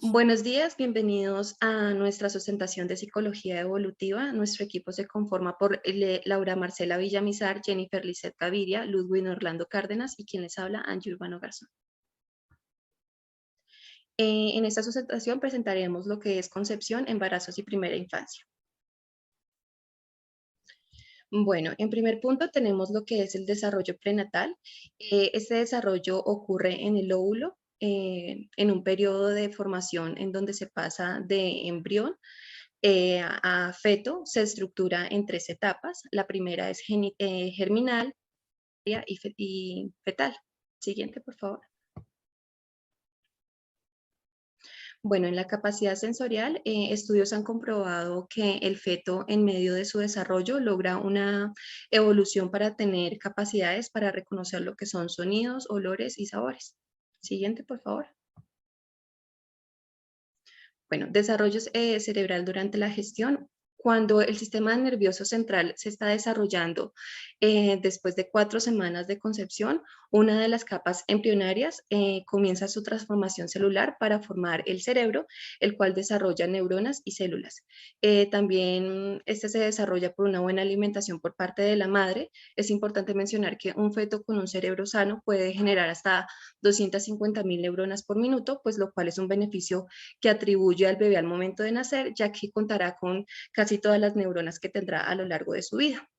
Buenos días, bienvenidos a nuestra sustentación de psicología evolutiva. Nuestro equipo se conforma por Laura Marcela Villamizar, Jennifer Lizeth Gaviria, Ludwig Orlando Cárdenas y quien les habla, Angie Urbano Garzón. En esta sustentación presentaremos lo que es concepción, embarazos y primera infancia. Bueno, en primer punto tenemos lo que es el desarrollo prenatal. Este desarrollo ocurre en el óvulo, en un periodo de formación en donde se pasa de embrión a feto. Se estructura en tres etapas. La primera es germinal y fetal. Siguiente, por favor. Bueno, en la capacidad sensorial, estudios han comprobado que el feto en medio de su desarrollo logra una evolución para tener capacidades para reconocer lo que son sonidos, olores y sabores. Siguiente, por favor. Bueno, desarrollo cerebral durante la gestión. Cuando el sistema nervioso central se está desarrollando después de 4 semanas de concepción, una de las capas embrionarias comienza su transformación celular para formar el cerebro, el cual desarrolla neuronas y células. También este se desarrolla por una buena alimentación por parte de la madre. Es importante mencionar que un feto con un cerebro sano puede generar hasta 250.000 neuronas por minuto, pues lo cual es un beneficio que atribuye al bebé al momento de nacer, ya que contará con casi todas las neuronas que tendrá a lo largo de su vida.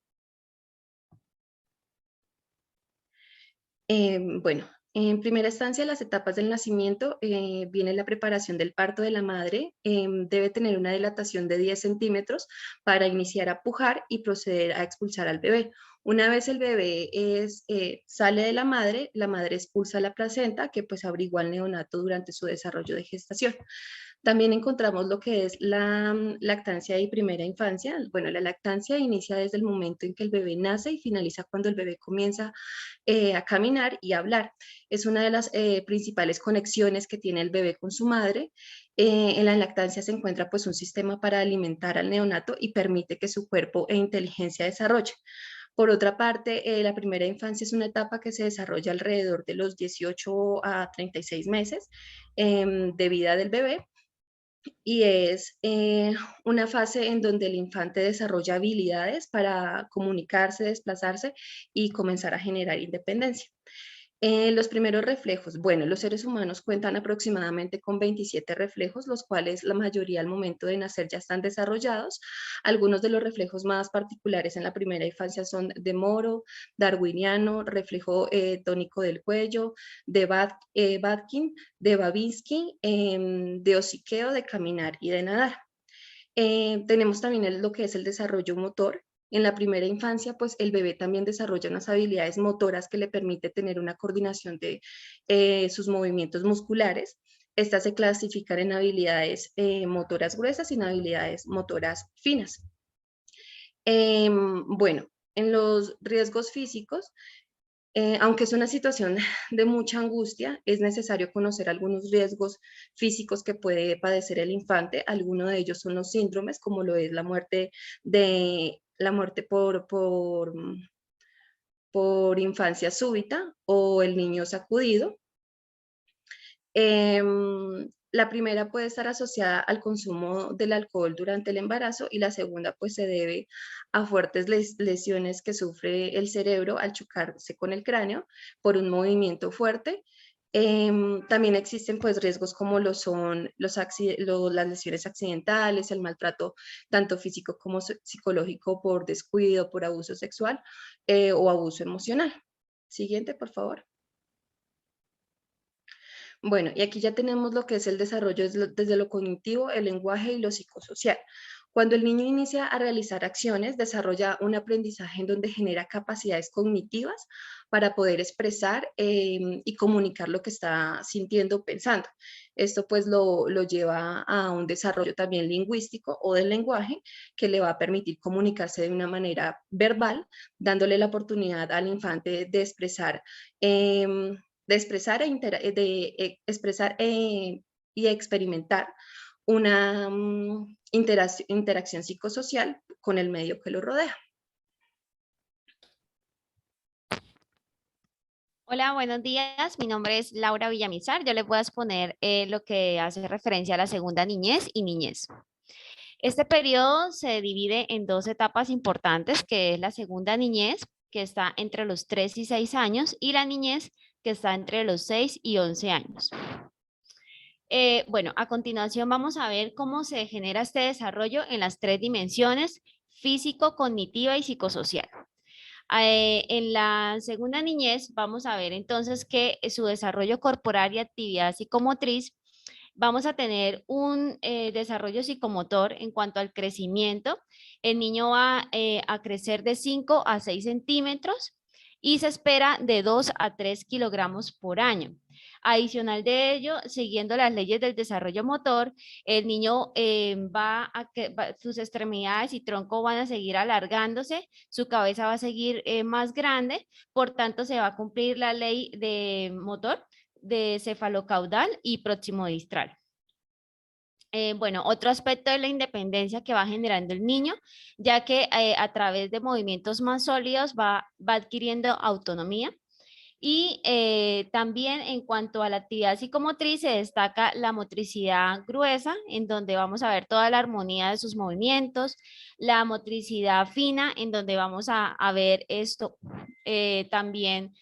Bueno, en primera instancia, las etapas del nacimiento, viene la preparación del parto de la madre. Debe tener una dilatación de 10 centímetros para iniciar a pujar y proceder a expulsar al bebé. Una vez el bebé sale de la madre expulsa la placenta, que pues abrigua al neonato durante su desarrollo de gestación. También encontramos lo que es la lactancia y primera infancia. Bueno, la lactancia inicia desde el momento en que el bebé nace y finaliza cuando el bebé comienza a caminar y a hablar. Es una de las principales conexiones que tiene el bebé con su madre. En la lactancia se encuentra pues un sistema para alimentar al neonato y permite que su cuerpo e inteligencia desarrolle. Por otra parte, la primera infancia es una etapa que se desarrolla alrededor de los 18 a 36 meses de vida del bebé, y es una fase en donde el infante desarrolla habilidades para comunicarse, desplazarse y comenzar a generar independencia. Los primeros reflejos. Bueno, los seres humanos cuentan aproximadamente con 27 reflejos, los cuales la mayoría al momento de nacer ya están desarrollados. Algunos de los reflejos más particulares en la primera infancia son de Moro, darwiniano, reflejo tónico del cuello, de Badkin, de Babinski, de hociqueo, de caminar y de nadar. Tenemos también lo que es el desarrollo motor. En la primera infancia, pues el bebé también desarrolla unas habilidades motoras que le permite tener una coordinación de sus movimientos musculares. Estas se clasifican en habilidades motoras gruesas y en habilidades motoras finas. Bueno, en los riesgos físicos, aunque es una situación de mucha angustia, es necesario conocer algunos riesgos físicos que puede padecer el infante. Algunos de ellos son los síndromes, como lo es la muerte por infancia súbita o el niño sacudido. La primera puede estar asociada al consumo del alcohol durante el embarazo y la segunda pues se debe a fuertes lesiones que sufre el cerebro al chocarse con el cráneo por un movimiento fuerte. También existen pues riesgos como lo son las lesiones accidentales, el maltrato tanto físico como psicológico por descuido, por abuso sexual o abuso emocional. Siguiente, por favor. Bueno, y aquí ya tenemos lo que es el desarrollo desde lo cognitivo, el lenguaje y lo psicosocial. Cuando el niño inicia a realizar acciones, desarrolla un aprendizaje en donde genera capacidades cognitivas para poder expresar y comunicar lo que está sintiendo o pensando. Esto pues lo lleva a un desarrollo también lingüístico o del lenguaje que le va a permitir comunicarse de una manera verbal, dándole la oportunidad al infante de expresar de expresar, expresar y experimentar una interacción psicosocial con el medio que lo rodea. Hola, buenos días. Mi nombre es Laura Villamizar. Yo les voy a exponer lo que hace referencia a la segunda niñez y niñez. Este periodo se divide en dos etapas importantes, que es la segunda niñez, que está entre los 3 y 6 años, y la niñez, que está entre los 6 y 11 años. Bueno, a continuación vamos a ver cómo se genera este desarrollo en las tres dimensiones: físico, cognitiva y psicosocial. En la segunda niñez vamos a ver entonces que su desarrollo corporal y actividad psicomotriz, vamos a tener un desarrollo psicomotor en cuanto al crecimiento. El niño va a crecer de 5 a 6 centímetros y se espera de 2 a 3 kilogramos por año. Adicional de ello, siguiendo las leyes del desarrollo motor, el niño sus extremidades y tronco van a seguir alargándose, su cabeza va a seguir más grande, por tanto se va a cumplir la ley de motor de cefalocaudal y próximo distal. Bueno, otro aspecto de la independencia que va generando el niño, ya que a través de movimientos más sólidos va adquiriendo autonomía. Y también en cuanto a la actividad psicomotriz, se destaca la motricidad gruesa, en donde vamos a ver toda la armonía de sus movimientos, la motricidad fina, en donde vamos a ver esto también,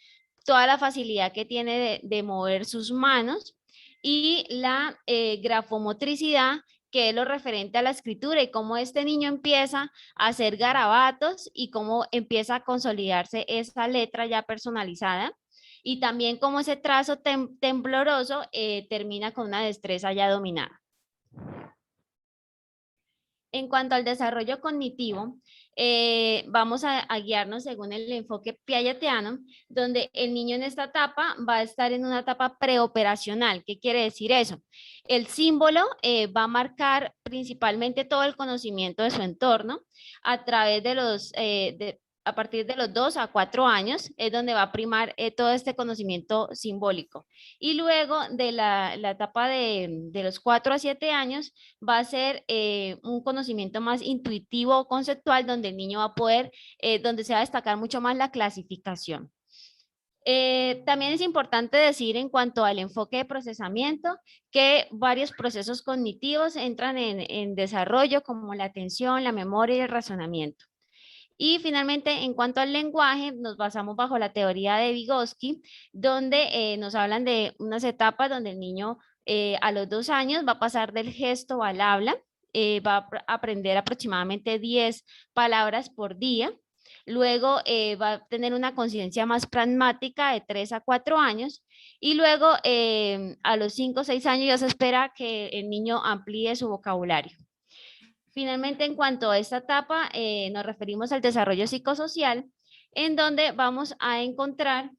toda la facilidad que tiene de mover sus manos, y la grafomotricidad, que es lo referente a la escritura y cómo este niño empieza a hacer garabatos y cómo empieza a consolidarse esa letra ya personalizada, y también cómo ese trazo tembloroso termina con una destreza ya dominada. En cuanto al desarrollo cognitivo, vamos a guiarnos según el enfoque piagetiano, donde el niño en esta etapa va a estar en una etapa preoperacional. ¿Qué quiere decir eso? El símbolo va a marcar principalmente todo el conocimiento de su entorno a través de a partir de los 2 a 4 años, es donde va a primar todo este conocimiento simbólico. Y luego de la etapa de los 4 a 7 años, va a ser un conocimiento más intuitivo o conceptual, donde el niño va a poder, donde se va a destacar mucho más la clasificación. También es importante decir en cuanto al enfoque de procesamiento que varios procesos cognitivos entran en desarrollo, como la atención, la memoria y el razonamiento. Y finalmente, en cuanto al lenguaje, nos basamos bajo la teoría de Vygotsky, donde nos hablan de unas etapas donde el niño a los 2 años va a pasar del gesto al habla, va a aprender aproximadamente 10 palabras por día. Luego va a tener una conciencia más pragmática de 3 a 4 años, y luego a los 5 o 6 años ya se espera que el niño amplíe su vocabulario. Finalmente, en cuanto a esta etapa, nos referimos al desarrollo psicosocial, en donde vamos a encontrar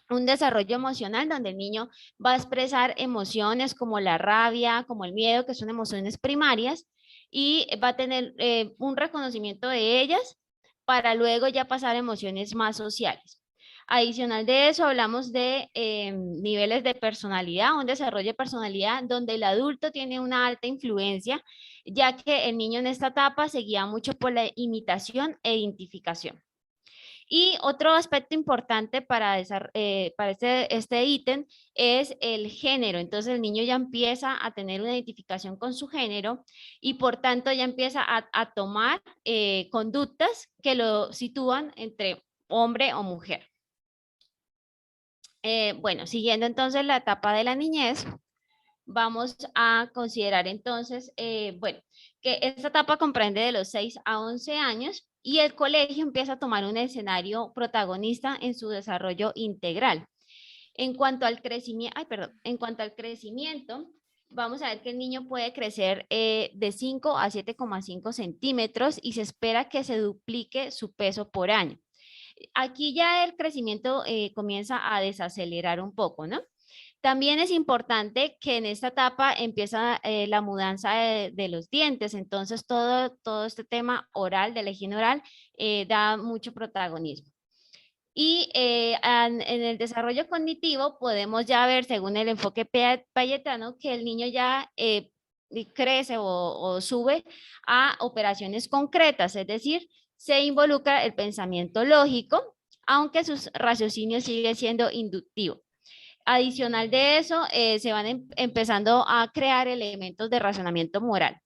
un desarrollo emocional, donde el niño va a expresar emociones como la rabia, como el miedo, que son emociones primarias, y va a tener un reconocimiento de ellas para luego ya pasar a emociones más sociales. Adicional de eso, hablamos de niveles de personalidad, un desarrollo de personalidad donde el adulto tiene una alta influencia, ya que el niño en esta etapa se guía mucho por la imitación e identificación. Y otro aspecto importante para este ítem es el género. Entonces el niño ya empieza a tener una identificación con su género, y por tanto ya empieza a tomar conductas que lo sitúan entre hombre o mujer. Bueno, siguiendo entonces la etapa de la niñez, vamos a considerar entonces, bueno, que esta etapa comprende de los 6 a 11 años, y el colegio empieza a tomar un escenario protagonista en su desarrollo integral. En cuanto al crecimiento, en cuanto al crecimiento, vamos a ver que el niño puede crecer de 5 a 7,5 centímetros y se espera que se duplique su peso por año. Aquí ya el crecimiento comienza a desacelerar un poco, ¿no? También es importante que en esta etapa empieza la mudanza de los dientes, entonces todo este tema oral, de la higiene oral, da mucho protagonismo. Y en el desarrollo cognitivo podemos ya ver, según el enfoque payetano, que el niño ya crece o sube a operaciones concretas, es decir, se involucra el pensamiento lógico, aunque su raciocinio sigue siendo inductivo. Adicional de eso, se van empezando a crear elementos de razonamiento moral.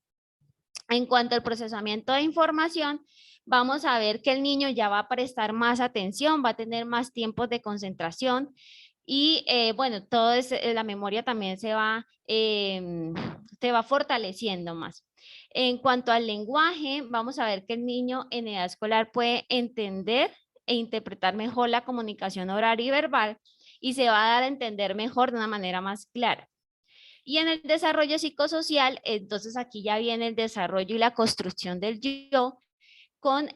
En cuanto al procesamiento de información, vamos a ver que el niño ya va a prestar más atención, va a tener más tiempos de concentración y bueno, la memoria también se va fortaleciendo más. En cuanto al lenguaje, vamos a ver que el niño en edad escolar puede entender e interpretar mejor la comunicación oral y verbal y se va a dar a entender mejor de una manera más clara. Y en el desarrollo psicosocial, entonces aquí ya viene el desarrollo y la construcción del yo con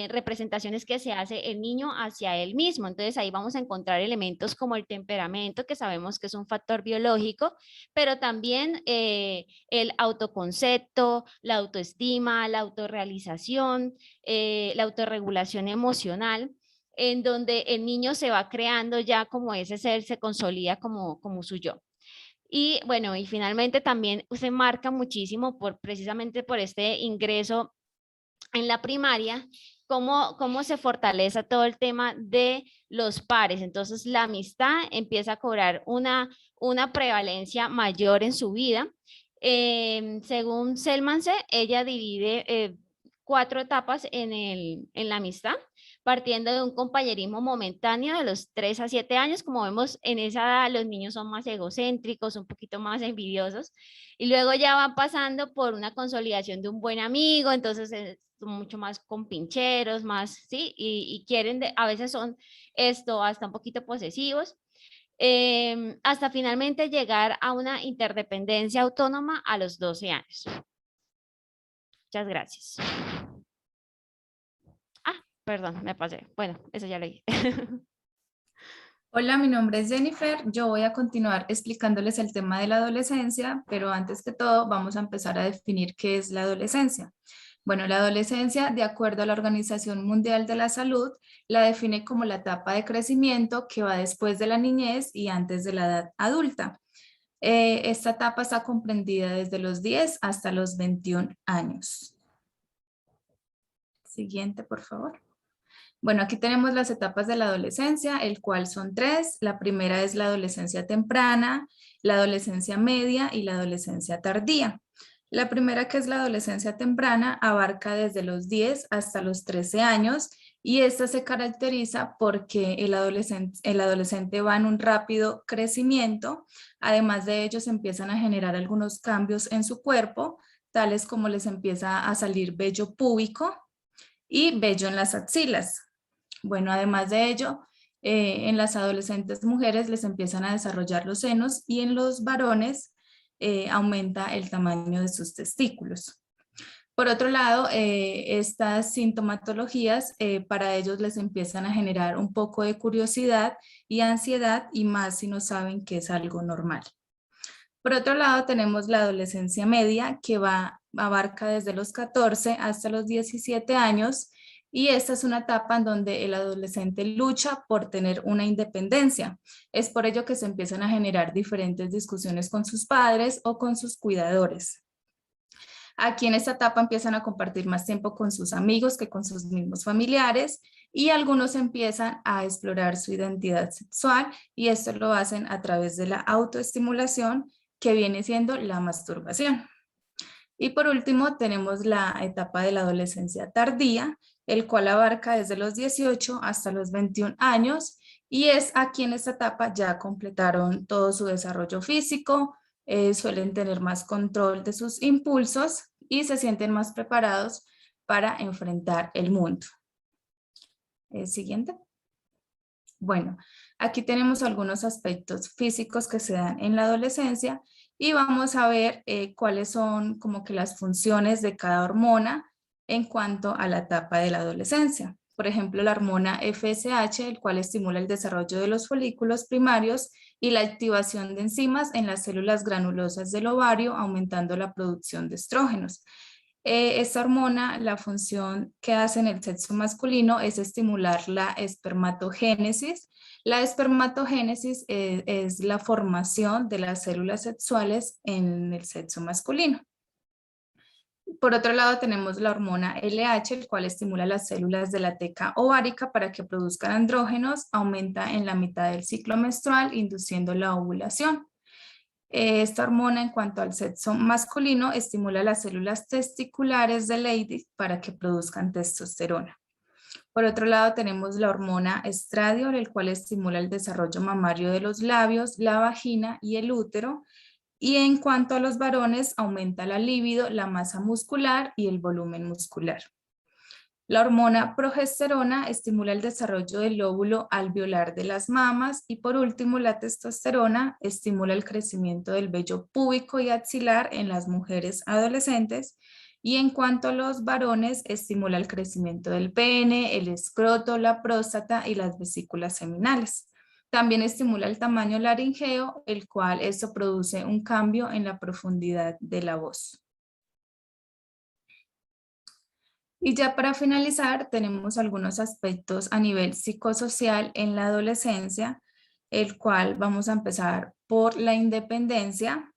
representaciones que se hace el niño hacia él mismo. Entonces ahí vamos a encontrar elementos como el temperamento, que sabemos que es un factor biológico, pero también el autoconcepto, la autoestima, la autorrealización, la autorregulación emocional, en donde el niño se va creando ya como ese ser, se consolida como su yo. Y bueno, y finalmente también se marca muchísimo precisamente por este ingreso en la primaria, cómo se fortalece todo el tema de los pares. Entonces la amistad empieza a cobrar una prevalencia mayor en su vida. Según Selmanse, ella divide 4 etapas en la amistad, partiendo de un compañerismo momentáneo de los 3 a 7 años. Como vemos, en esa edad los niños son más egocéntricos, un poquito más envidiosos, y luego ya van pasando por una consolidación de un buen amigo, entonces son mucho más compincheros, más, ¿sí? Y quieren, a veces son hasta un poquito posesivos, hasta finalmente llegar a una interdependencia autónoma a los 12 años. Muchas gracias. Perdón, me pasé. Bueno, eso ya lo dije. Hola, mi nombre es Jennifer. Yo voy a continuar explicándoles el tema de la adolescencia, pero antes que todo vamos a empezar a definir qué es la adolescencia. Bueno, la adolescencia, de acuerdo a la Organización Mundial de la Salud, la define como la etapa de crecimiento que va después de la niñez y antes de la edad adulta. Esta etapa está comprendida desde los 10 hasta los 21 años. Siguiente, por favor. Bueno, aquí tenemos las etapas de la adolescencia, el cual son 3. La primera es la adolescencia temprana, la adolescencia media y la adolescencia tardía. La primera, que es la adolescencia temprana, abarca desde los 10 hasta los 13 años y esta se caracteriza porque el adolescente va en un rápido crecimiento. Además de ello, se empiezan a generar algunos cambios en su cuerpo, tales como les empieza a salir vello púbico y vello en las axilas. Bueno, además de ello, en las adolescentes mujeres les empiezan a desarrollar los senos y en los varones aumenta el tamaño de sus testículos. Por otro lado, estas sintomatologías para ellos les empiezan a generar un poco de curiosidad y ansiedad, y más si no saben que es algo normal. Por otro lado, tenemos la adolescencia media, que abarca desde los 14 hasta los 17 años, y esta es una etapa en donde el adolescente lucha por tener una independencia. Es por ello que se empiezan a generar diferentes discusiones con sus padres o con sus cuidadores. Aquí en esta etapa empiezan a compartir más tiempo con sus amigos que con sus mismos familiares, y algunos empiezan a explorar su identidad sexual, y esto lo hacen a través de la autoestimulación, que viene siendo la masturbación. Y por último tenemos la etapa de la adolescencia tardía, el cual abarca desde los 18 hasta los 21 años, y es aquí en esta etapa ya completaron todo su desarrollo físico, suelen tener más control de sus impulsos y se sienten más preparados para enfrentar el mundo. Siguiente. Bueno, aquí tenemos algunos aspectos físicos que se dan en la adolescencia y vamos a ver cuáles son como que las funciones de cada hormona en cuanto a la etapa de la adolescencia. Por ejemplo, la hormona FSH, el cual estimula el desarrollo de los folículos primarios y la activación de enzimas en las células granulosas del ovario, aumentando la producción de estrógenos. Esta hormona, la función que hace en el sexo masculino es estimular la espermatogénesis. La espermatogénesis es la formación de las células sexuales en el sexo masculino. Por otro lado, tenemos la hormona LH, el cual estimula las células de la teca ovárica para que produzcan andrógenos, aumenta en la mitad del ciclo menstrual, induciendo la ovulación. Esta hormona, en cuanto al sexo masculino, estimula las células testiculares de Leydig para que produzcan testosterona. Por otro lado, tenemos la hormona estradiol, el cual estimula el desarrollo mamario de los labios, la vagina y el útero. Y en cuanto a los varones, aumenta la libido, la masa muscular y el volumen muscular. La hormona progesterona estimula el desarrollo del lóbulo alveolar de las mamas y por último la testosterona estimula el crecimiento del vello púbico y axilar en las mujeres adolescentes y en cuanto a los varones estimula el crecimiento del pene, el escroto, la próstata y las vesículas seminales. También estimula el tamaño laringeo, el cual esto produce un cambio en la profundidad de la voz. Y ya para finalizar, tenemos algunos aspectos a nivel psicosocial en la adolescencia, el cual vamos a empezar por la independencia.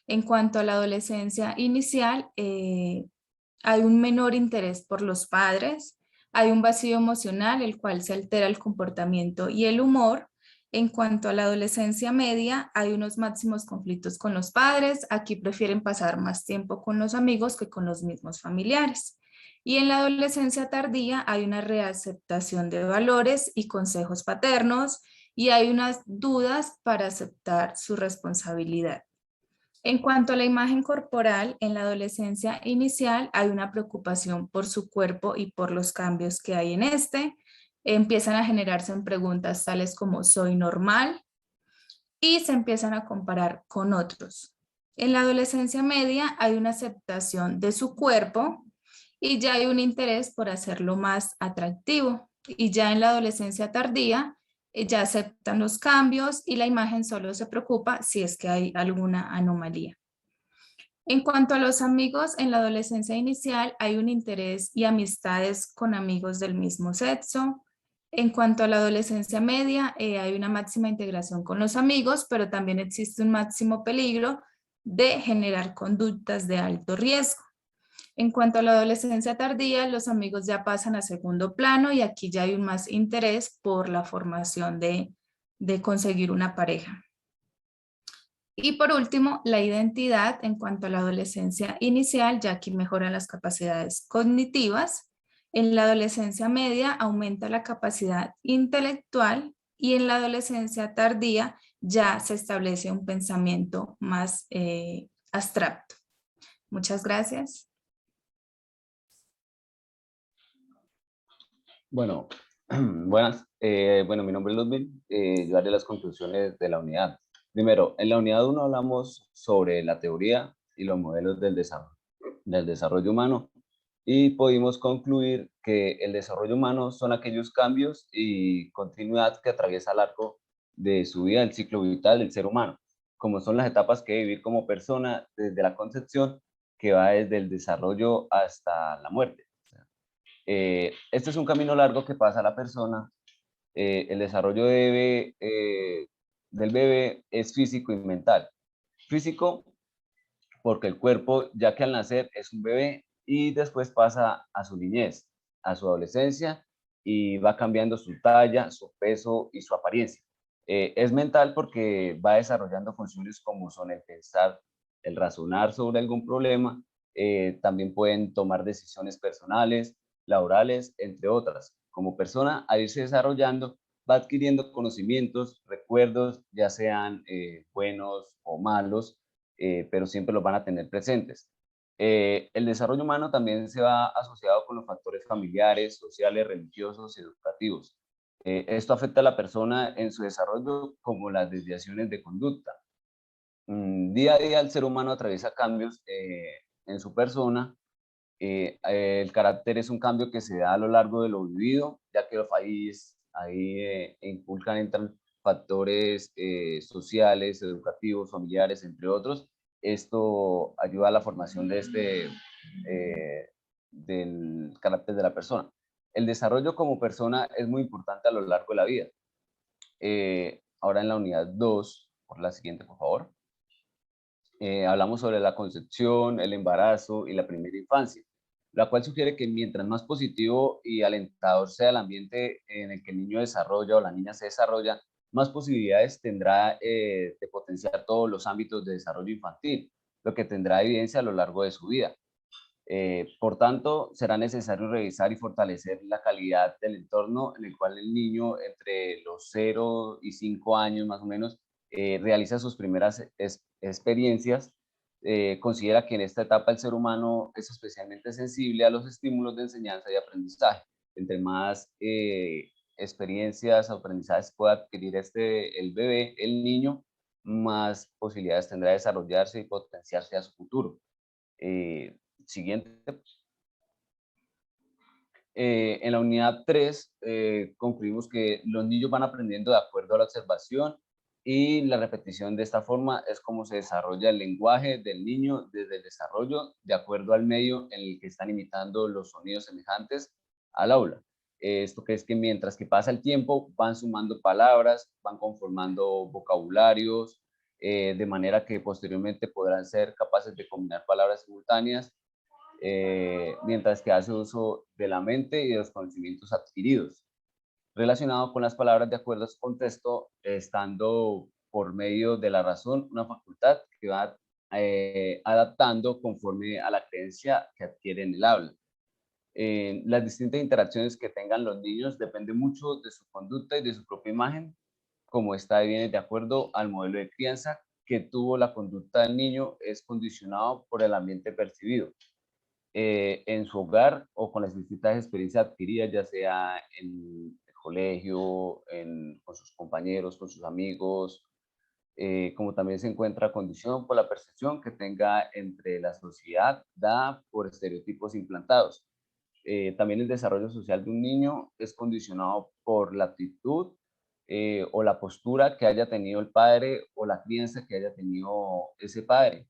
En cuanto a la adolescencia inicial, hay un menor interés por los padres, hay un vacío emocional, el cual se altera el comportamiento y el humor. En cuanto a la adolescencia media, hay unos máximos conflictos con los padres, aquí prefieren pasar más tiempo con los amigos que con los mismos familiares. Y en la adolescencia tardía hay una reaceptación de valores y consejos paternos y hay unas dudas para aceptar su responsabilidad. En cuanto a la imagen corporal, en la adolescencia inicial hay una preocupación por su cuerpo y por los cambios que hay en este. Empiezan a generarse preguntas tales como ¿soy normal? Y se empiezan a comparar con otros. En la adolescencia media hay una aceptación de su cuerpo y ya hay un interés por hacerlo más atractivo. Y ya en la adolescencia tardía ya aceptan los cambios y la imagen solo se preocupa si es que hay alguna anomalía. En cuanto a los amigos, en la adolescencia inicial hay un interés y amistades con amigos del mismo sexo. En cuanto a la adolescencia media, hay una máxima integración con los amigos, pero también existe un máximo peligro de generar conductas de alto riesgo. En cuanto a la adolescencia tardía, los amigos ya pasan a segundo plano y aquí ya hay un más interés por la formación de conseguir una pareja. Y por último, la identidad en cuanto a la adolescencia inicial, ya aquí mejoran las capacidades cognitivas. En la adolescencia media aumenta la capacidad intelectual y en la adolescencia tardía ya se establece un pensamiento más abstracto. Muchas gracias. Bueno, buenas. Bueno, mi nombre es Ludwig. Yo haré las conclusiones de la unidad. Primero, en la unidad 1 hablamos sobre la teoría y los modelos del desarrollo humano y pudimos concluir que el desarrollo humano son aquellos cambios y continuidad que atraviesa el arco de su vida, el ciclo vital del ser humano, como son las etapas que debe vivir como persona desde la concepción, que va desde el desarrollo hasta la muerte. Este es un camino largo que pasa a la persona. El desarrollo del bebé es físico y mental. Físico porque el cuerpo, ya que al nacer es un bebé y después pasa a su niñez, a su adolescencia y va cambiando su talla, su peso y su apariencia. Es mental porque va desarrollando funciones como son el pensar, el razonar sobre algún problema, también pueden tomar decisiones personales, laborales, entre otras. Como persona, al irse desarrollando, va adquiriendo conocimientos, recuerdos, ya sean buenos o malos, pero siempre los van a tener presentes. El desarrollo humano también se va asociado con los factores familiares, sociales, religiosos y educativos. Esto afecta a la persona en su desarrollo como las desviaciones de conducta. Día a día el ser humano atraviesa cambios en su persona. El carácter es un cambio que se da a lo largo de lo vivido, ya que los países ahí inculcan, entran factores sociales, educativos, familiares, entre otros. Esto ayuda a la formación de del carácter de la persona. El desarrollo como persona es muy importante a lo largo de la vida. Ahora en la unidad 2, por la siguiente, por favor. hablamos sobre la concepción, el embarazo y la primera infancia, la cual sugiere que mientras más positivo y alentador sea el ambiente en el que el niño desarrolla o la niña se desarrolla, más posibilidades tendrá de potenciar todos los ámbitos de desarrollo infantil, lo que tendrá evidencia a lo largo de su vida. Por tanto, será necesario revisar y fortalecer la calidad del entorno en el cual el niño entre los 0 y 5 años más o menos realiza sus primeras experiencias. Considera que en esta etapa el ser humano es especialmente sensible a los estímulos de enseñanza y aprendizaje. Entre más experiencias o aprendizajes pueda adquirir el bebé, el niño, más posibilidades tendrá de desarrollarse y potenciarse a su futuro. Siguiente. En la unidad 3 concluimos que los niños van aprendiendo de acuerdo a la observación y la repetición. De esta forma es como se desarrolla el lenguaje del niño desde el desarrollo de acuerdo al medio en el que están imitando los sonidos semejantes al aula. Esto que es que mientras que pasa el tiempo van sumando palabras, van conformando vocabularios, de manera que posteriormente podrán ser capaces de combinar palabras simultáneas, mientras que hace uso de la mente y de los conocimientos adquiridos, relacionado con las palabras de acuerdo a su contexto, estando por medio de la razón una facultad que va adaptando conforme a la creencia que adquiere en el habla. Las distintas interacciones que tengan los niños dependen mucho de su conducta y de su propia imagen, como está viene de acuerdo al modelo de crianza que tuvo la conducta del niño, es condicionado por el ambiente percibido en su hogar o con las distintas experiencias adquiridas, ya sea en el colegio, con sus compañeros, con sus amigos, como también se encuentra condición por la percepción que tenga entre la sociedad dada por estereotipos implantados. También el desarrollo social de un niño es condicionado por la actitud o la postura que haya tenido el padre o la crianza que haya tenido ese padre,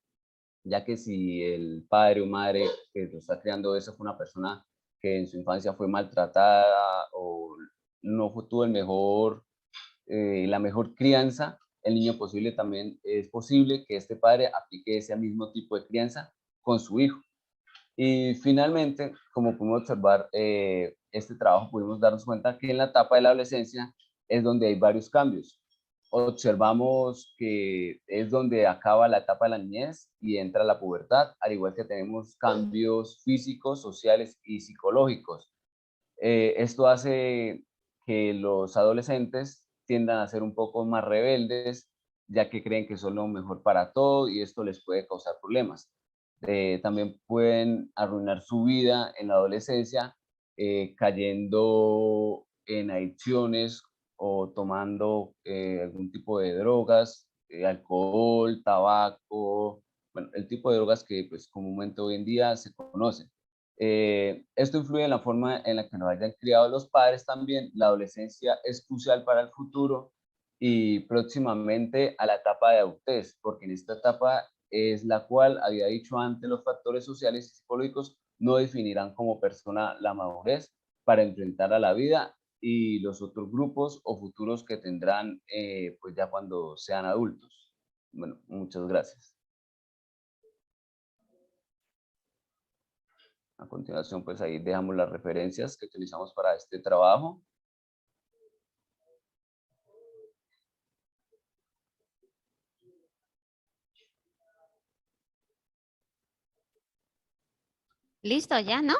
ya que si el padre o madre que lo está criando eso fue una persona que en su infancia fue maltratada o no tuvo la mejor crianza, el niño posible también es posible que este padre aplique ese mismo tipo de crianza con su hijo. Y finalmente, como pudimos observar este trabajo, pudimos darnos cuenta que en la etapa de la adolescencia es donde hay varios cambios. Observamos que es donde acaba la etapa de la niñez y entra la pubertad, al igual que tenemos cambios físicos, sociales y psicológicos. Esto hace que los adolescentes tiendan a ser un poco más rebeldes, ya que creen que son lo mejor para todo y esto les puede causar problemas. También pueden arruinar su vida en la adolescencia, cayendo en adicciones o tomando algún tipo de drogas, alcohol, tabaco, bueno, el tipo de drogas que pues comúnmente hoy en día se conocen. Esto influye en la forma en la que nos hayan criado los padres también. La adolescencia es crucial para el futuro y próximamente a la etapa de adultez, porque en esta etapa es la cual, había dicho antes, los factores sociales y psicológicos no definirán como persona la madurez para enfrentar a la vida y los otros grupos o futuros que tendrán pues ya cuando sean adultos. Bueno, muchas gracias. A continuación, pues ahí dejamos las referencias que utilizamos para este trabajo. Listo, ya, ¿no?